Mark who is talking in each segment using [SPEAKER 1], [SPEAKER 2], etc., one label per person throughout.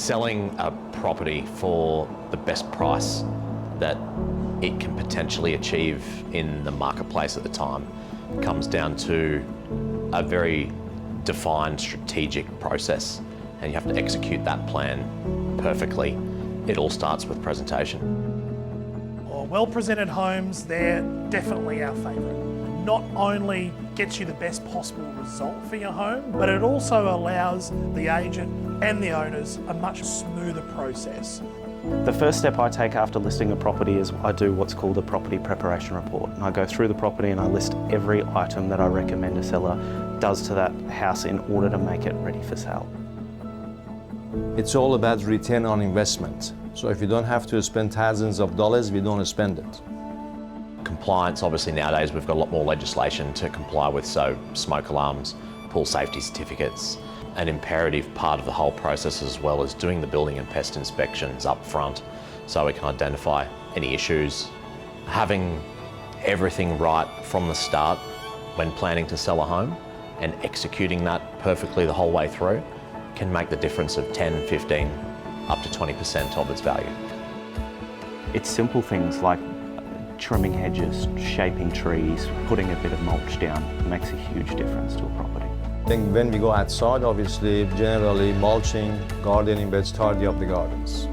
[SPEAKER 1] Selling a property for the best price that it can potentially achieve in the marketplace at the time comes down to a very defined strategic process, and you have to execute that plan perfectly. It all starts with presentation.
[SPEAKER 2] Well-presented homes, they're definitely our favourite. Not only gets you the best possible result for your home, but it also allows the agent and the owners a much smoother process.
[SPEAKER 3] The first step I take after listing a property is I do what's called a property preparation report. And I go through the property and I list every item that I recommend a seller does to that house in order to make it ready for sale.
[SPEAKER 4] It's all about return on investment. So if you don't have to spend thousands of dollars, we don't spend it.
[SPEAKER 1] Compliance, obviously nowadays we've got a lot more legislation to comply with, so smoke alarms, pool safety certificates. An imperative part of the whole process as well as doing the building and pest inspections up front so we can identify any issues. Having everything right from the start when planning to sell a home and executing that perfectly the whole way through can make the difference of 10, 15, up to 20% of its value.
[SPEAKER 3] It's simple things like trimming hedges, shaping trees, putting a bit of mulch down. It makes a huge difference to a property.
[SPEAKER 4] I think when we go outside, obviously, generally mulching, gardening beds, tidy up the gardens.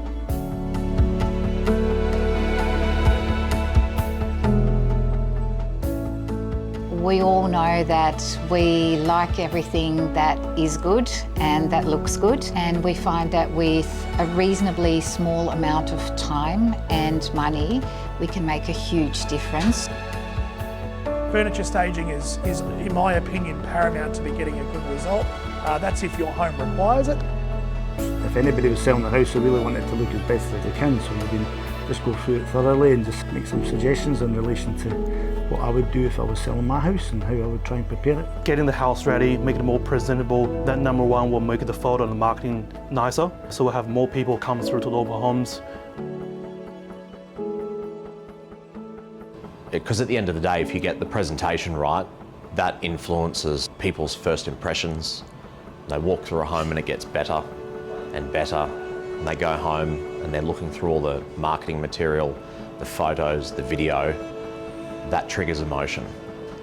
[SPEAKER 5] We all know that we like everything that is good and that looks good, and we find that with a reasonably small amount of time and money, we can make a huge difference.
[SPEAKER 2] Furniture staging is, in my opinion, paramount to be getting a good result. That's if your home requires it.
[SPEAKER 6] If anybody was selling their house, they really want it to look as best as they can, so we can just go through it thoroughly and just make some suggestions in relation to what I would do if I was selling my house and how I would try and prepare it.
[SPEAKER 7] Getting the house ready, making it more presentable, that number one will make the photo and the marketing nicer. So we'll have more people come through to the open homes.
[SPEAKER 1] Because at the end of the day, if you get the presentation right, that influences people's first impressions. They walk through a home and it gets better and better. And they go home and they're looking through all the marketing material, the photos, the video. That triggers emotion.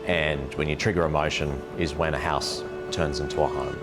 [SPEAKER 1] And when you trigger emotion is when a house turns into a home.